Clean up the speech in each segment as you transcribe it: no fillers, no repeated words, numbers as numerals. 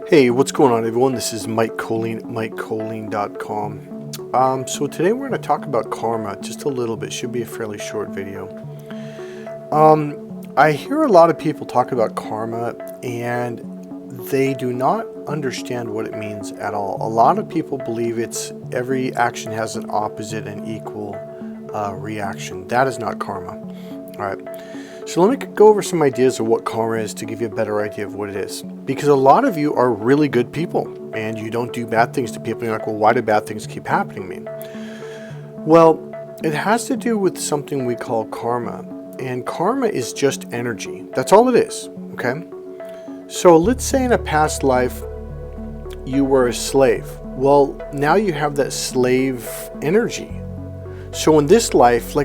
Hey, what's going on, everyone? This is Mike Colleen, MikeColleen.com. So today we're going to talk about karma just a little bit. Should be a fairly short video. I hear a lot of people talk about karma and they do not understand what it means at all. A lot of people believe it's every action has an opposite and equal reaction. That is not karma. All right. So let me go over some ideas of what karma is to give you a better idea of what it is. Because a lot of you are really good people and you don't do bad things to people. You're like, well, why do bad things keep happening to me? Well, it has to do with something we call karma. And karma is just energy. That's all it is, okay? So let's say in a past life, you were a slave. Well, now you have that slave energy. So in this life,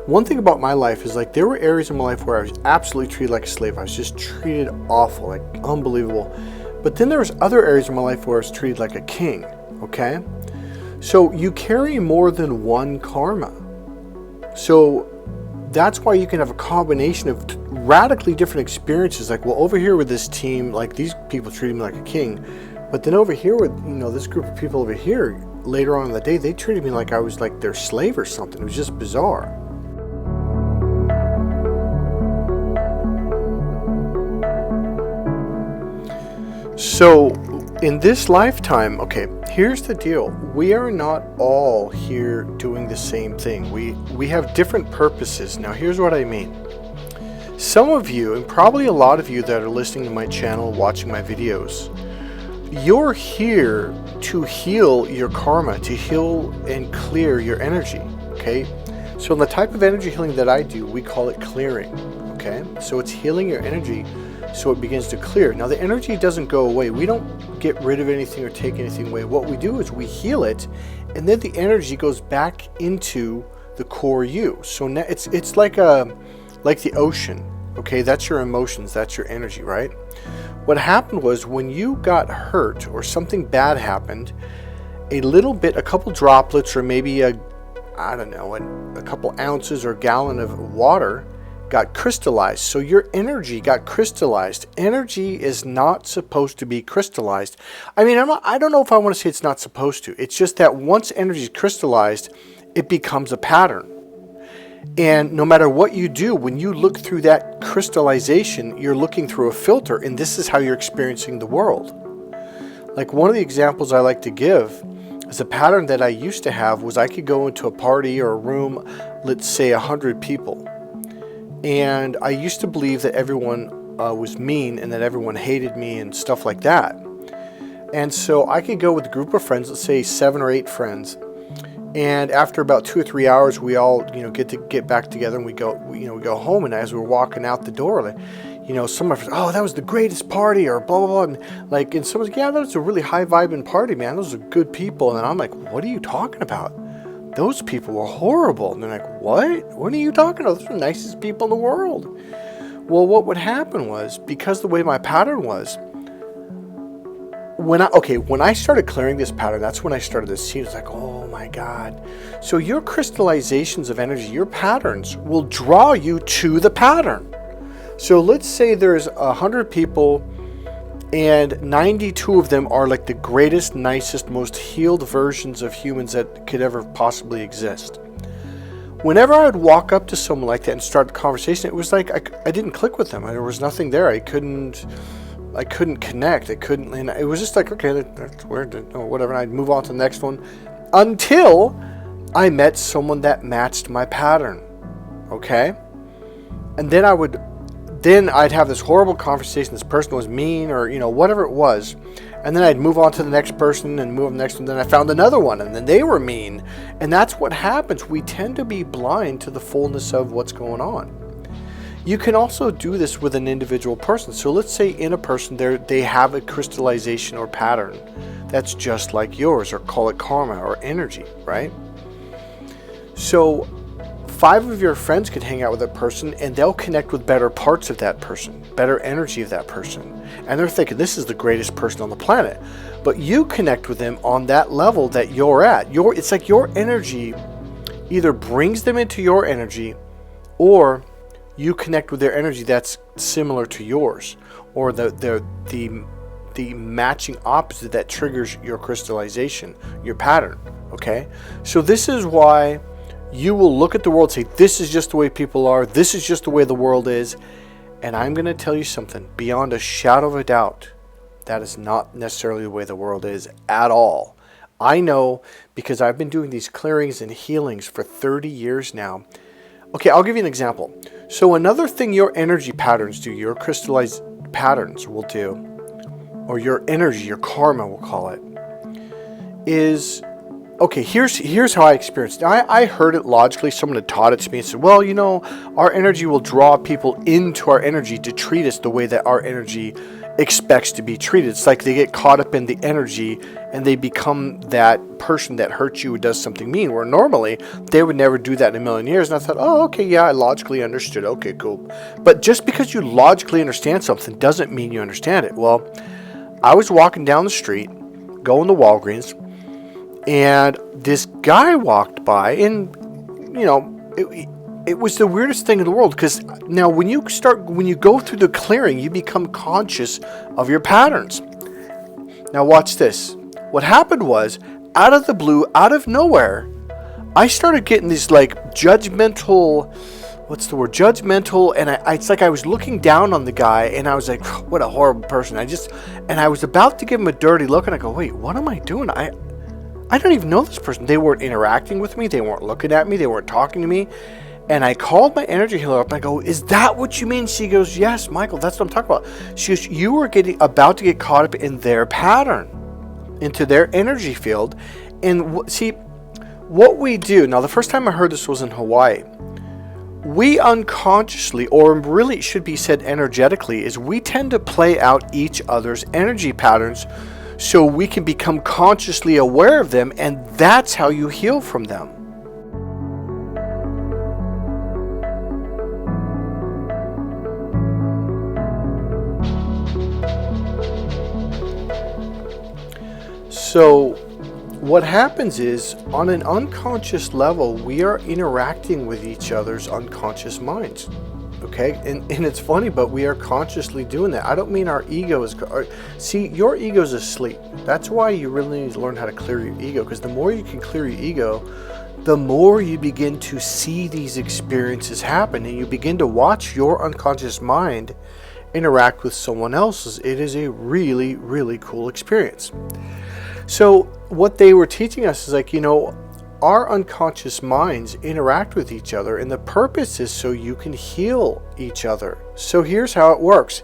one thing about my life is there were areas in my life where I was absolutely treated like a slave. I was just treated awful, unbelievable. But then there was other areas in my life where I was treated like a king, okay? So you carry more than one karma. So that's why you can have a combination of radically different experiences. Over here with this team, these people treated me like a king. But then over here with, this group of people over here, later on in the day, they treated me like I was their slave or something. It was just bizarre. So, in this lifetime, okay, here's the deal. We are not all here doing the same thing. We have different purposes. Now, here's what I mean. Some of you, and probably a lot of you that are listening to my channel, watching my videos, you're here to heal your karma, to heal and clear your energy, okay? So, in the type of energy healing that I do, we call it clearing, okay? So, it's healing your energy so it begins to clear. Now the energy doesn't go away. We don't get rid of anything or take anything away. What we do is we heal it, and then the energy goes back into the core you. So now it's like the ocean. Okay, that's your emotions, that's your energy, right? What happened was when you got hurt or something bad happened, a couple droplets or maybe a couple ounces or gallon of water got crystallized. So your energy got crystallized. Energy is not supposed to be crystallized. I don't know if I want to say it's not supposed to. It's just that once energy is crystallized, it becomes a pattern. And no matter what you do, when you look through that crystallization, you're looking through a filter, and this is how you're experiencing the world. One of the examples I like to give is a pattern that I used to have was I could go into a party or a room, let's say 100 people. And I used to believe that everyone was mean and that everyone hated me and stuff like that. And so I could go with a group of friends, let's say 7 or 8 friends. And after about 2 or 3 hours, we all, get back together and we go home. And as we're walking out the door, some of us, oh, that was the greatest party or blah, blah, blah. And someone's like, yeah, that was a really high vibing party, man. Those are good people. And I'm like, what are you talking about? Those people were horrible. And they're like, what? What are you talking about? Those are the nicest people in the world. Well, what would happen was, because the way my pattern was, when I started clearing this pattern, that's when I started to see, it's like, oh my God. So your crystallizations of energy, your patterns will draw you to the pattern. So let's say there's 100 people and 92 of them are the greatest, nicest, most healed versions of humans that could ever possibly exist. Whenever I would walk up to someone like that and start the conversation, it was like I didn't click with them. There was nothing there. I couldn't connect. And it was just okay, that's weird, or whatever. And I'd move on to the next one until I met someone that matched my pattern. Okay? And then I'd have this horrible conversation. This person was mean or, whatever it was. And then I'd move on to the next person and move on to the next one. Then I found another one and then they were mean. And that's what happens. We tend to be blind to the fullness of what's going on. You can also do this with an individual person. So let's say in a person they have a crystallization or pattern that's just like yours, or call it karma or energy, right? So 5 of your friends could hang out with that person and they'll connect with better parts of that person, better energy of that person. And they're thinking, this is the greatest person on the planet. But you connect with them on that level that you're at. It's like your energy either brings them into your energy, or you connect with their energy that's similar to yours, or the the matching opposite that triggers your crystallization, your pattern. Okay? So this is why you will look at the world and say, this is just the way people are. This is just the way the world is. And I'm going to tell you something. Beyond a shadow of a doubt, that is not necessarily the way the world is at all. I know because I've been doing these clearings and healings for 30 years now. Okay, I'll give you an example. So another thing your energy patterns do, your crystallized patterns will do, or your energy, your karma we'll call it, is, okay, here's how I experienced it. I heard it logically. Someone had taught it to me and said, well, our energy will draw people into our energy to treat us the way that our energy expects to be treated. It's like they get caught up in the energy and they become that person that hurts you, who does something mean, where normally they would never do that in a million years. And I thought, oh, okay, yeah, I logically understood. Okay, cool. But just because you logically understand something doesn't mean you understand it. Well, I was walking down the street, going to Walgreens, and this guy walked by, and, it was the weirdest thing in the world, because now when you go through the clearing, you become conscious of your patterns. Now watch this. What happened was, out of the blue, out of nowhere, I started getting these judgmental, and it's like I was looking down on the guy, and I was like, what a horrible person. And I was about to give him a dirty look, and I go, wait, what am I doing? I don't even know this person. They weren't interacting with me. They weren't looking at me. They weren't talking to me. And I called my energy healer up and I go, is that what you mean? She goes, yes, Michael, that's what I'm talking about. She goes, you were about to get caught up in their pattern, into their energy field. And see, what we do, now the first time I heard this was in Hawaii. We unconsciously, or really should be said energetically, is we tend to play out each other's energy patterns so we can become consciously aware of them, and that's how you heal from them. So what happens is, on an unconscious level, we are interacting with each other's unconscious minds. Okay? And it's funny, but we are consciously doing that. I don't mean our ego is... See, your ego is asleep. That's why you really need to learn how to clear your ego, because the more you can clear your ego, the more you begin to see these experiences happen, and you begin to watch your unconscious mind interact with someone else's. It is a really, really cool experience. So what they were teaching us is our unconscious minds interact with each other, and the purpose is so you can heal each other. So here's how it works.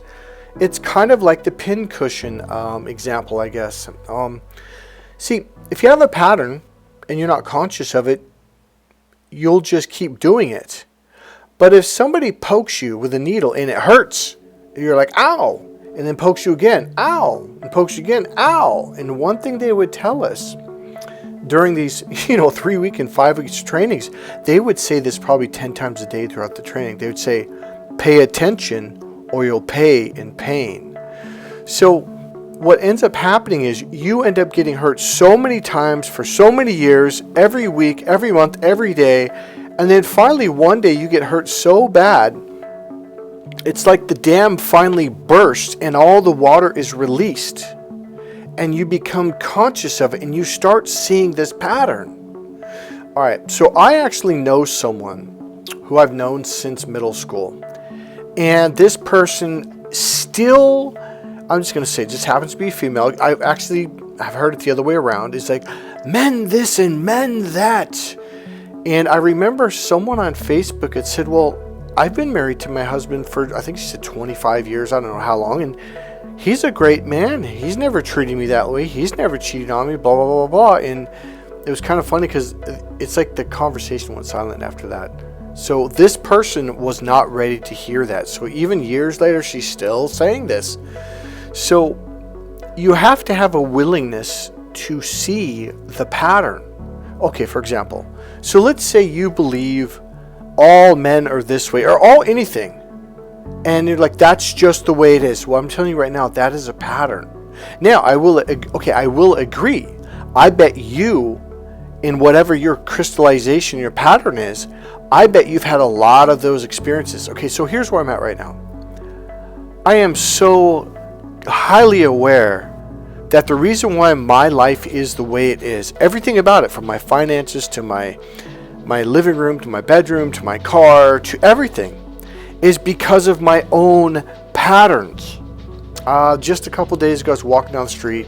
It's kind of like the pincushion example, I guess. See, if you have a pattern and you're not conscious of it, you'll just keep doing it. But if somebody pokes you with a needle and it hurts, you're like, ow! And then pokes you again, ow, and pokes you again, ow. And one thing they would tell us during these, 3-week and 5-week trainings, they would say this probably 10 times a day throughout the training. They would say, pay attention or you'll pay in pain. So what ends up happening is you end up getting hurt so many times for so many years, every week, every month, every day. And then finally one day you get hurt so bad, it's like the dam finally bursts and all the water is released, and you become conscious of it and you start seeing this pattern. All right, so I actually know someone who I've known since middle school, and this person still, I'm just going to say, just happens to be female. I've heard it the other way around. It's like, men this and men that. And I remember someone on Facebook had said, well, I've been married to my husband for, I think she said 25 years. I don't know how long. And he's a great man. He's never treated me that way. He's never cheated on me, blah, blah, blah, blah. And it was kind of funny because it's like the conversation went silent after that. So this person was not ready to hear that. So even years later, she's still saying this. So you have to have a willingness to see the pattern. Okay, for example, so let's say you believe all men are this way, or all anything, and you're like, that's just the way it is. Well, I'm telling you right now, that is a pattern. Now, I will agree. I bet you, in whatever your crystallization, your pattern is, I bet you've had a lot of those experiences. Okay, so here's where I'm at right now. I am so highly aware that the reason why my life is the way it is, everything about it, from my finances to my living room to my bedroom to my car to everything, is because of my own patterns. Just a couple days ago, I was walking down the street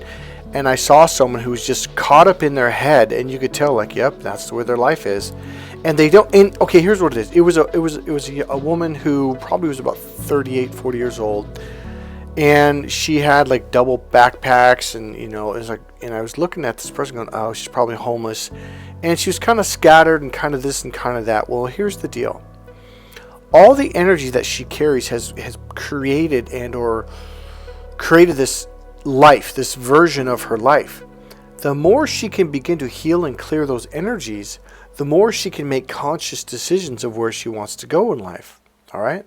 and I saw someone who was just caught up in their head, and you could tell, like, yep, that's the way their life is. And they don't. And okay, here's what it is. It was a woman who probably was about 38, 40 years old, and she had like double backpacks, and it was like, and I was looking at this person going, oh, she's probably homeless, and she was kind of scattered and kind of this and kind of that. Well, here's the deal. All the energy that she carries has created this life, this version of her life. The more she can begin to heal and clear those energies, the more she can make conscious decisions of where she wants to go in life. All right?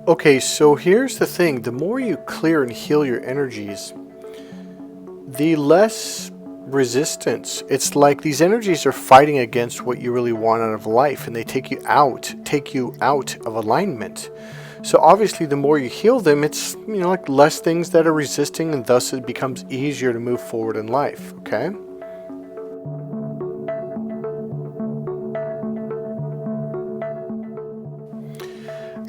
Okay, so here's the thing. The more you clear and heal your energies, the less resistance. It's like these energies are fighting against what you really want out of life, and they take you out of alignment. So obviously the more you heal them, it's like less things that are resisting, and thus it becomes easier to move forward in life. Okay?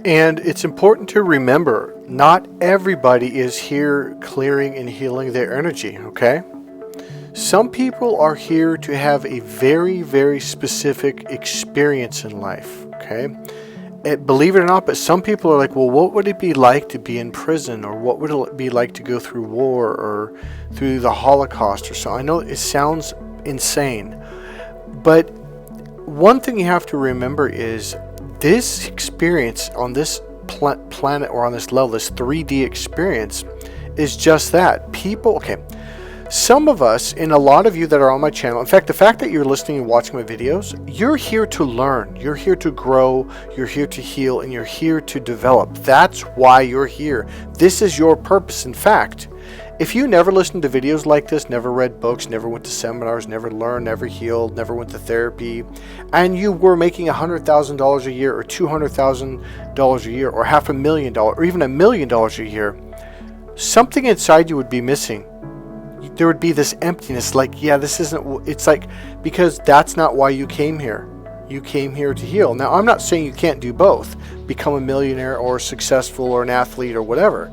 And it's important to remember, not everybody is here clearing and healing their energy, okay? Some people are here to have a very, very specific experience in life, okay? And believe it or not, but some people are like, well, what would it be like to be in prison? Or what would it be like to go through war or through the Holocaust or so? I know it sounds insane, but one thing you have to remember is this experience on this planet or on this level, this 3D experience, is just that. People, okay, some of us, and a lot of you that are on my channel, in fact, the fact that you're listening and watching my videos, you're here to learn, you're here to grow, you're here to heal, and you're here to develop. That's why you're here. This is your purpose. In fact, if you never listened to videos like this, never read books, never went to seminars, never learned, never healed, never went to therapy, and you were making $100,000 a year or $200,000 a year or $500,000 or even $1 million a year, something inside you would be missing. There would be this emptiness, like, yeah, this isn't, it's like, because that's not why you came here. You came here to heal. Now, I'm not saying you can't do both, become a millionaire or successful or an athlete or whatever.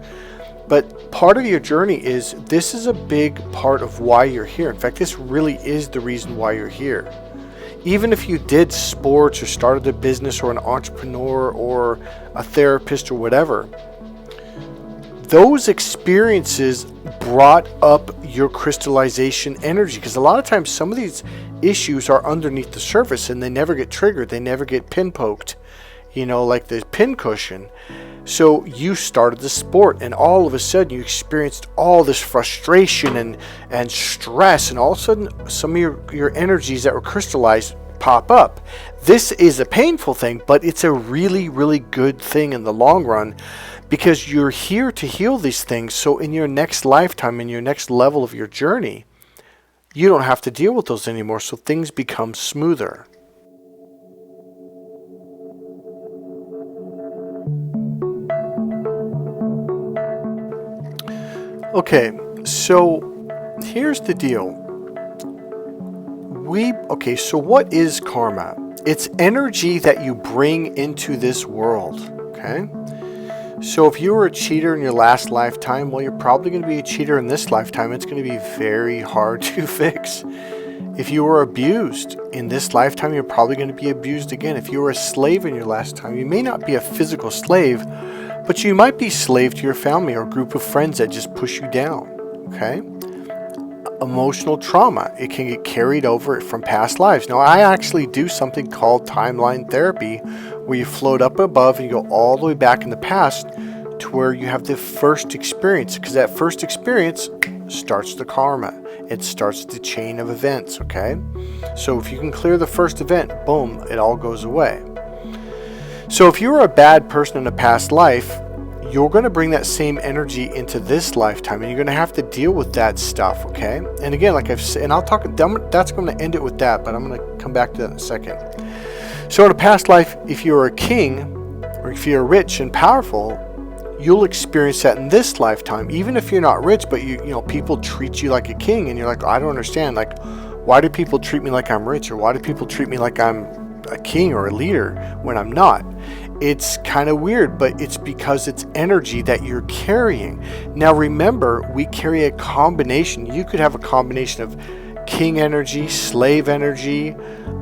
But part of your journey is, this is a big part of why you're here. In fact, this really is the reason why you're here. Even if you did sports or started a business or an entrepreneur or a therapist or whatever, those experiences brought up your crystallization energy. Because a lot of times some of these issues are underneath the surface and they never get triggered. They never get pinpoked, like the pin cushion. So you started the sport, and all of a sudden you experienced all this frustration and stress, and all of a sudden some of your energies that were crystallized pop up. This is a painful thing, but it's a really, really good thing in the long run, because you're here to heal these things. So in your next lifetime, in your next level of your journey, you don't have to deal with those anymore, so things become smoother. Okay, so here's the deal. So what is karma? It's energy that you bring into this world, okay? So if you were a cheater in your last lifetime, well, you're probably going to be a cheater in this lifetime. It's going to be very hard to fix. If you were abused in this lifetime, you're probably going to be abused again. If you were a slave in your last time, you may not be a physical slave, but you might be slave to your family or group of friends that just push you down, okay? Emotional trauma, it can get carried over from past lives. Now, I actually do something called timeline therapy, where you float up above and you go all the way back in the past to where you have the first experience, because that first experience starts the karma. It starts the chain of events, okay? So if you can clear the first event, boom, it all goes away. So if you were a bad person in a past life, you're going to bring that same energy into this lifetime, and you're going to have to deal with that stuff, okay? And again, like I've said, and that's going to end it with that, but I'm going to come back to that in a second. So in a past life, if you're a king, or if you're rich and powerful, you'll experience that in this lifetime, even if you're not rich, but you know, people treat you like a king, and you're like, I don't understand, like, why do people treat me like I'm rich, or why do people treat me like I'm a king or a leader when I'm not? It's kind of weird, but it's because it's energy that you're carrying. Now remember, we carry a combination. You could have a combination of king energy, slave energy,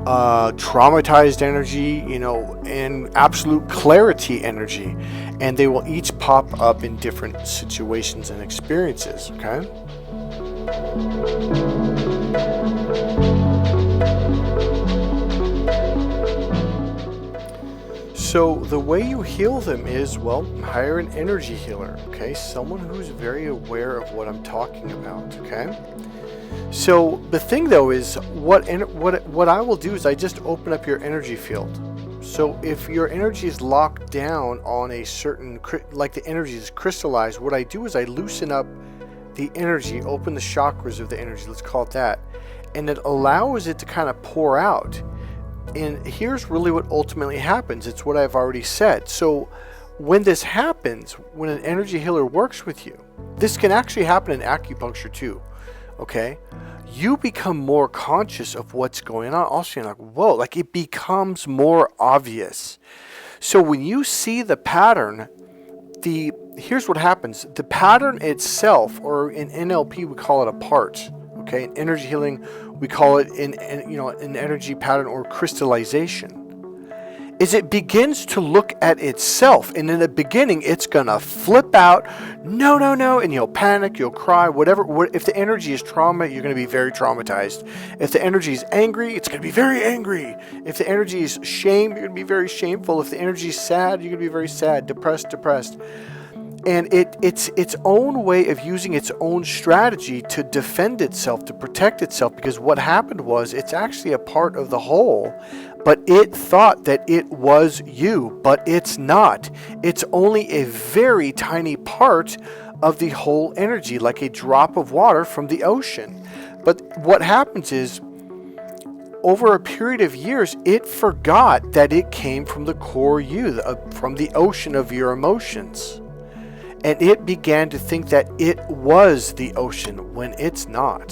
traumatized energy, you know, and absolute clarity energy. And they will each pop up in different situations and experiences, okay? So the way you heal them is, well, hire an energy healer, okay? Someone who's very aware of what I'm talking about, okay? So the thing though is, what I will do is I just open up your energy field. So if your energy is locked down on a certain, like the energy is crystallized, what I do is I loosen up the energy, open the chakras of the energy, let's call it that, and it allows it to kind of pour out. And here's really what ultimately happens. It's what I've already said. So when this happens, when an energy healer works with you, this can actually happen in acupuncture too, okay? You become more conscious of what's going on. Also, you're like, whoa, like it becomes more obvious. So when you see the pattern, here's what happens. The pattern itself, or in NLP, we call it a part. Okay, in energy healing, we call it an energy pattern or crystallization. Is it begins to look at itself, and in the beginning, it's gonna flip out, no, and you'll panic, you'll cry, whatever. If the energy is trauma, you're gonna be very traumatized. If the energy is angry, it's gonna be very angry. If the energy is shame, you're gonna be very shameful. If the energy is sad, you're gonna be very sad, depressed. And it's its own way of using its own strategy to defend itself, to protect itself, because what happened was it's actually a part of the whole, but it thought that it was you, but it's not. It's only a very tiny part of the whole energy, like a drop of water from the ocean. But what happens is, over a period of years, it forgot that it came from the core you, from the ocean of your emotions. And it began to think that it was the ocean when it's not.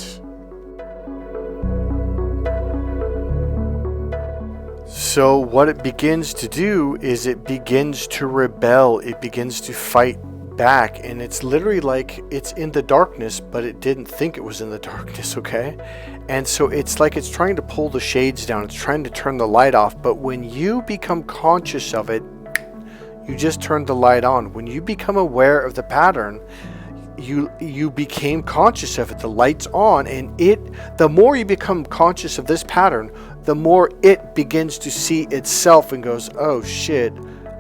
So what it begins to do is it begins to rebel. It begins to fight back. And it's literally like it's in the darkness, but it didn't think it was in the darkness, okay? And so it's like it's trying to pull the shades down. It's trying to turn the light off. But when you become conscious of it, you just turned the light on. When you become aware of the pattern, you became conscious of it. The light's on, and the more you become conscious of this pattern, the more it begins to see itself and goes, oh shit,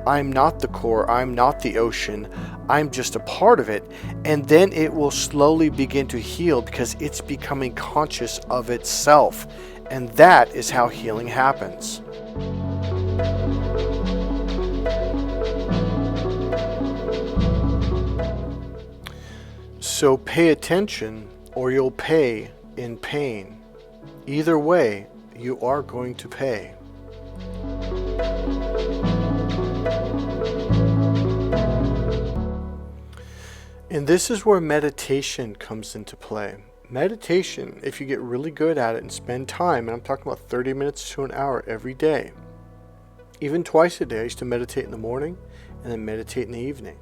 I'm not the core, I'm not the ocean, I'm just a part of it. And then it will slowly begin to heal because it's becoming conscious of itself. And that is how healing happens. So pay attention, or you'll pay in pain. Either way, you are going to pay. And this is where meditation comes into play. Meditation, if you get really good at it and spend time, and I'm talking about 30 minutes to an hour every day, even twice a day. I used to meditate in the morning and then meditate in the evening.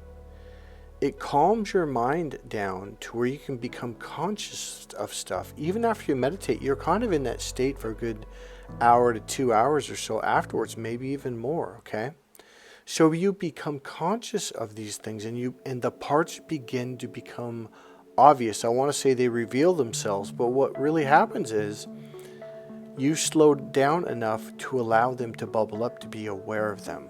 It calms your mind down to where you can become conscious of stuff. Even after you meditate, you're kind of in that state for a good hour to 2 hours or so afterwards, maybe even more, okay? So you become conscious of these things, and the parts begin to become obvious. I want to say they reveal themselves, but what really happens is you slow down enough to allow them to bubble up, to be aware of them.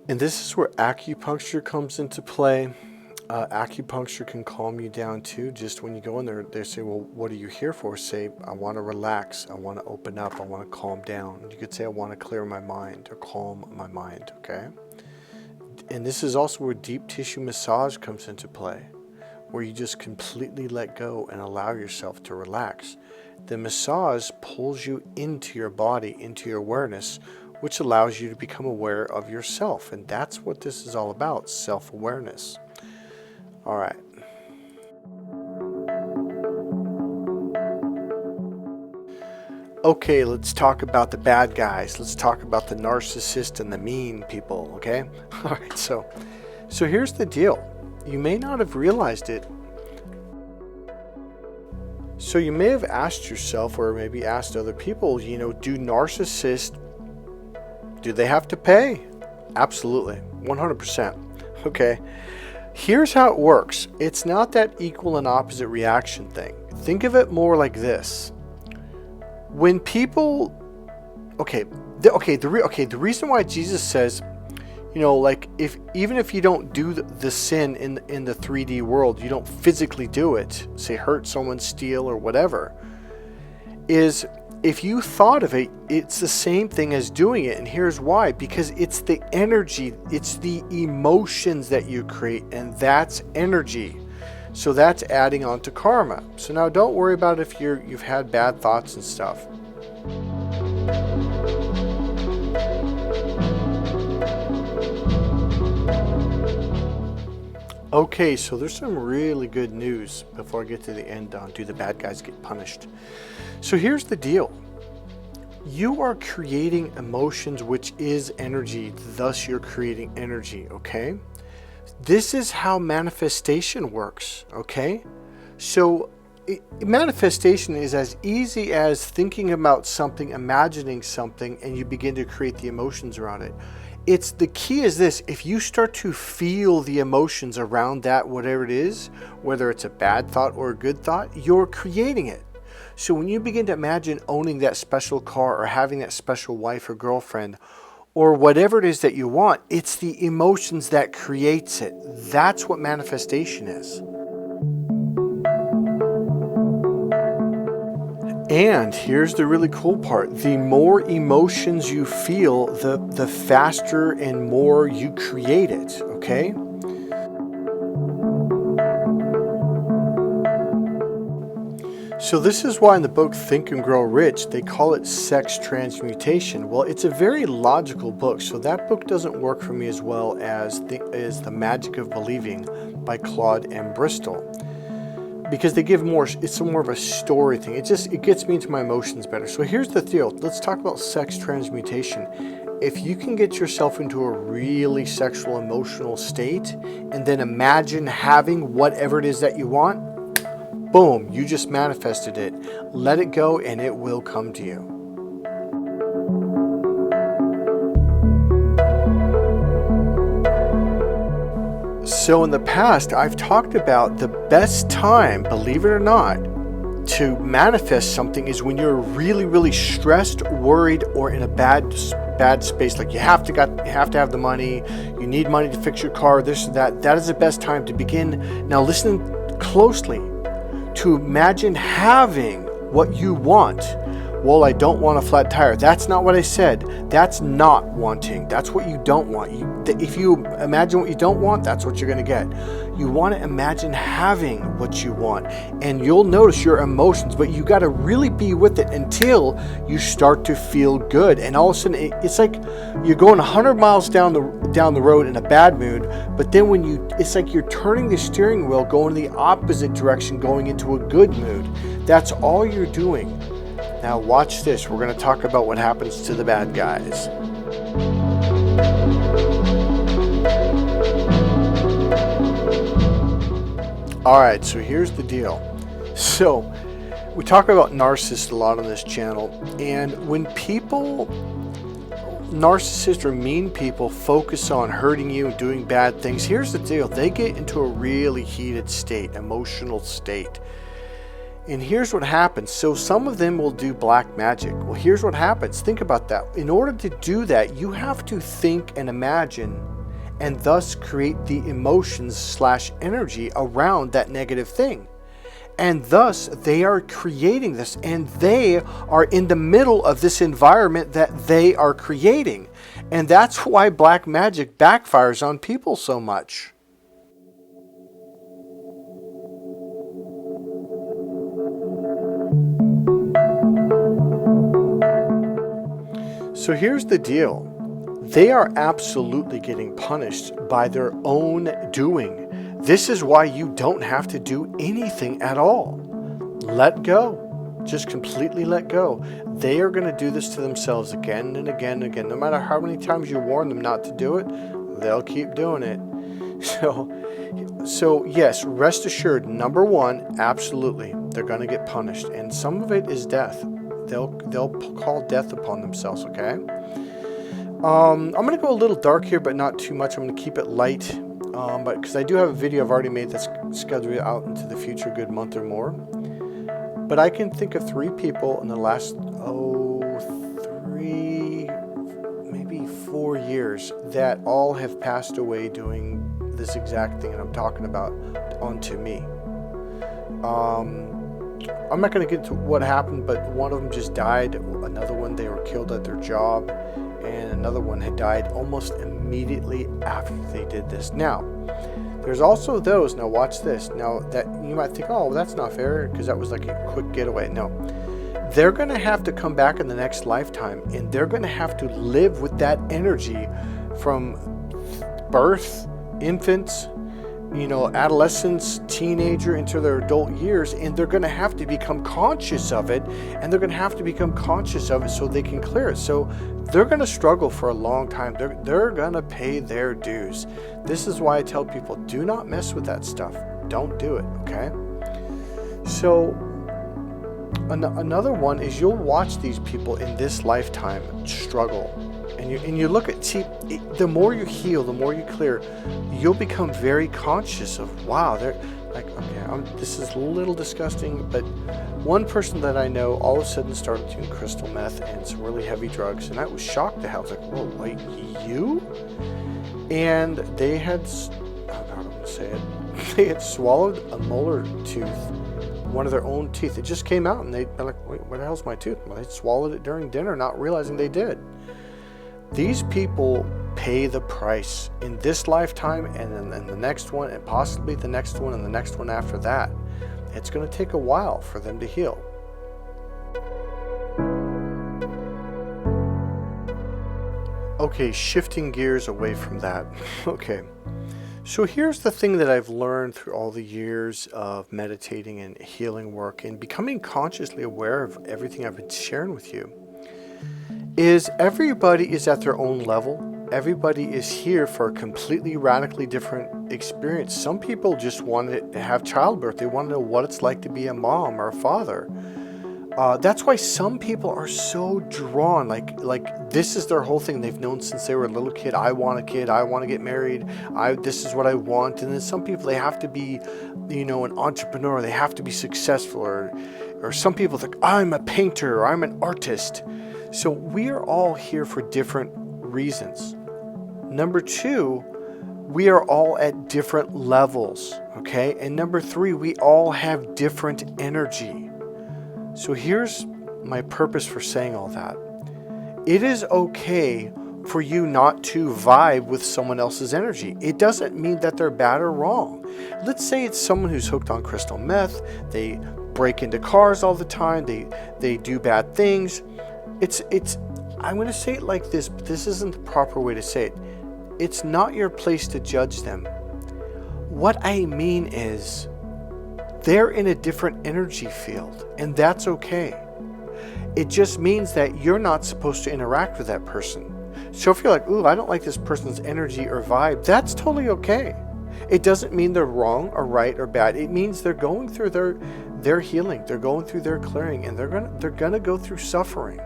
And this is where acupuncture comes into play. Acupuncture can calm you down too. Just when you go in there, they say, well, what are you here for? Say, I want to relax. I want to open up. I want to calm down. You could say, I want to clear my mind or calm my mind, okay? And this is also where deep tissue massage comes into play, where you just completely let go and allow yourself to relax. The massage pulls you into your body, into your awareness, which allows you to become aware of yourself. And that's what this is all about, self-awareness. All right. Okay, let's talk about the bad guys. Let's talk about the narcissist and the mean people, okay? All right, so here's the deal. You may not have realized it. So you may have asked yourself, or maybe asked other people, do narcissists, do they have to pay? Absolutely, 100%. Okay. Here's how it works. It's not that equal and opposite reaction thing. Think of it more like this. When people, the reason why Jesus says, even if you don't do the sin in the 3D world, you don't physically do it, say hurt someone, steal, or whatever, is if you thought of it, it's the same thing as doing it. And here's why. Because it's the energy, it's the emotions that you create, and that's energy. So that's adding on to karma. So now don't worry about if you've had bad thoughts and stuff. Okay, so there's some really good news before I get to the end on do the bad guys get punished. So here's the deal. You are creating emotions, which is energy, thus you're creating energy, okay? This is how manifestation works, okay? So manifestation is as easy as thinking about something, imagining something, and you begin to create the emotions around it. It's the key is this: if you start to feel the emotions around that, whatever it is, whether it's a bad thought or a good thought, you're creating it. So when you begin to imagine owning that special car or having that special wife or girlfriend or whatever it is that you want, it's the emotions that creates it. That's what manifestation is. And here's the really cool part. The more emotions you feel, the faster and more you create it, okay? So this is why in the book Think and Grow Rich, they call it sex transmutation. Well, it's a very logical book, so that book doesn't work for me as well as The Magic of Believing by Claude M. Bristol. Because they give more, it's more of a story thing. It gets me into my emotions better. So here's the deal. Let's talk about sex transmutation. If you can get yourself into a really sexual, emotional state, and then imagine having whatever it is that you want, boom, you just manifested it. Let it go and it will come to you. So in the past, I've talked about the best time, believe it or not, to manifest something is when you're really, really stressed, worried, or in a bad space. Like you have to have the money, you need money to fix your car, this or that. That is the best time to begin. Now listen closely. To imagine having what you want. Well, I don't want a flat tire. That's not what I said. That's not wanting. That's what you don't want. If you imagine what you don't want, that's what you're going to get. You want to imagine having what you want. And you'll notice your emotions, but you got to really be with it until you start to feel good. And all of a sudden, it's like you're going 100 miles down the road in a bad mood, but then it's like you're turning the steering wheel, going the opposite direction, going into a good mood. That's all you're doing. Now watch this. We're going to talk about what happens to the bad guys. All right, so here's the deal. So we talk about narcissists a lot on this channel, and when narcissists or mean people focus on hurting you and doing bad things, here's the deal. They get into a really heated state, emotional state. And here's what happens. So some of them will do black magic. Well, here's what happens. Think about that. In order to do that, you have to think and imagine and thus create the emotions / energy around that negative thing. And thus they are creating this, and they are in the middle of this environment that they are creating. And that's why black magic backfires on people so much. So here's the deal. They are absolutely getting punished by their own doing. This is why you don't have to do anything at all. Let go. Just completely let go. They are going to do this to themselves again and again and again. No matter how many times you warn them not to do it, they'll keep doing it. So yes, rest assured, number one, absolutely, they're going to get punished. And some of it is death. They'll call death upon themselves, okay? I'm going to go a little dark here, but not too much. I'm going to keep it light. But because I do have a video I've already made that's scheduled out into the future, good month or more. But I can think of 3 people in the last, 3, maybe 4 years that all have passed away doing this exact thing that I'm talking about onto me. I'm not going to get into what happened, but one of them just died. Another one, they were killed at their job. And another one had died almost immediately after they did this. Now, there's also those, now watch this, now that you might think, oh, well, that's not fair because that was like a quick getaway. No, they're going to have to come back in the next lifetime, and they're going to have to live with that energy from birth, infants, adolescence, teenager into their adult years, and they're going to have to become conscious of it, and they're going to have to become conscious of it so they can clear it. So they're going to struggle for a long time. They're going to pay their dues. This is why I tell people, do not mess with that stuff. Don't do it, okay? So another one is you'll watch these people in this lifetime struggle. And you look at, the more you heal, the more you clear, you'll become very conscious of, wow, they're like, okay, this is a little disgusting, but one person that I know all of a sudden started doing crystal meth and some really heavy drugs, and I was shocked to hell. I was like, whoa, wait, you? And they had, I don't know how I'm going to say it, they had swallowed a molar tooth, one of their own teeth. It just came out, and they're like, wait, where the hell's my tooth? Well, they swallowed it during dinner, not realizing they did. These people pay the price in this lifetime and in the next one, and possibly the next one and the next one after that. It's going to take a while for them to heal. Okay, shifting gears away from that. Okay, so here's the thing that I've learned through all the years of meditating and healing work and becoming consciously aware of everything I've been sharing with you. Is everybody is at their own level. Everybody is here for a completely radically different experience. Some people just want to have childbirth. They want to know what it's like to be a mom or a father. That's why some people are so drawn, like this is their whole thing. They've known since they were a little kid. I want a kid. I want to get married. This is what I want. And then some people, they have to be, an entrepreneur. They have to be successful. Or some people think, I'm a painter or I'm an artist. So we are all here for different reasons. Number 2, we are all at different levels, okay? And number 3, we all have different energy. So here's my purpose for saying all that. It is okay for you not to vibe with someone else's energy. It doesn't mean that they're bad or wrong. Let's say it's someone who's hooked on crystal meth. They break into cars all the time. They do bad things. I'm going to say it like this, but this isn't the proper way to say it. It's not your place to judge them. What I mean is, they're in a different energy field, and that's okay. It just means that you're not supposed to interact with that person. So if you're like, ooh, I don't like this person's energy or vibe, that's totally okay. It doesn't mean they're wrong or right or bad. It means they're going through their healing. They're going through their clearing, and they're gonna go through suffering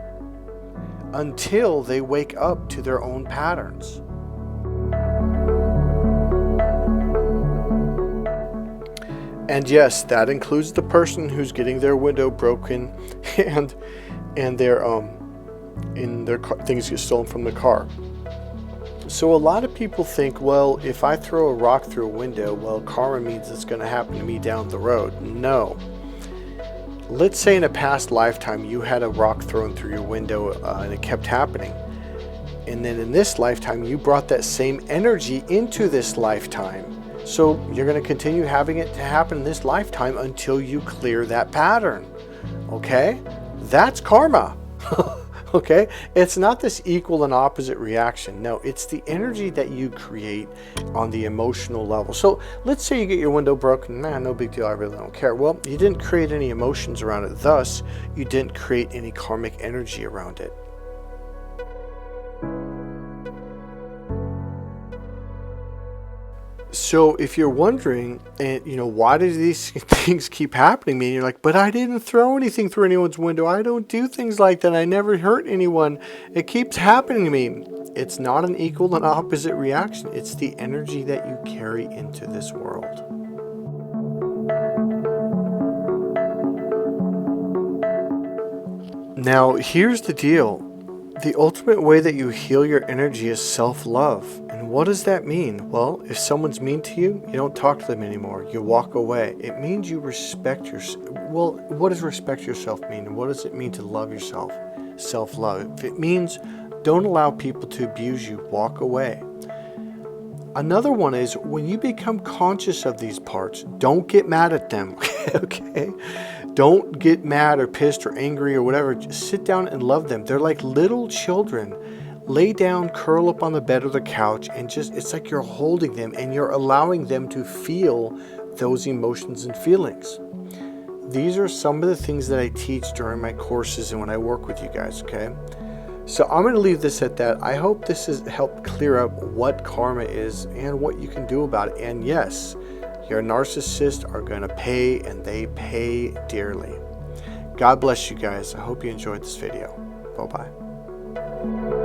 until they wake up to their own patterns. And yes, that includes the person who's getting their window broken and their things get stolen from the car. So a lot of people think, well, if I throw a rock through a window, well, karma means it's going to happen to me down the road. No. Let's say in a past lifetime you had a rock thrown through your window and it kept happening. And then in this lifetime you brought that same energy into this lifetime. So you're going to continue having it to happen in this lifetime until you clear that pattern. Okay? That's karma. Okay? It's not this equal and opposite reaction. No, it's the energy that you create on the emotional level. So let's say you get your window broken. Man, no big deal. I really don't care. Well, you didn't create any emotions around it. Thus, you didn't create any karmic energy around it. So if you're wondering, and why do these things keep happening to me? And you're like, but I didn't throw anything through anyone's window. I don't do things like that. I never hurt anyone. It keeps happening to me. It's not an equal and opposite reaction. It's the energy that you carry into this world. Now, here's the deal. The ultimate way that you heal your energy is self-love. And what does that mean? Well, if someone's mean to you, you don't talk to them anymore. You walk away. It means you respect yourself. Well, what does respect yourself mean? And what does it mean to love yourself? Self-love. It means don't allow people to abuse you. Walk away. Another one is when you become conscious of these parts, don't get mad at them. Okay? Don't get mad or pissed or angry or whatever. Just sit down and love them. They're like little children. Lay down, curl up on the bed or the couch, and it's like you're holding them and you're allowing them to feel those emotions and feelings. These are some of the things that I teach during my courses and when I work with you guys, okay? So I'm going to leave this at that. I hope this has helped clear up what karma is and what you can do about it. And yes, your narcissists are going to pay, and they pay dearly. God bless you guys. I hope you enjoyed this video. Bye-bye.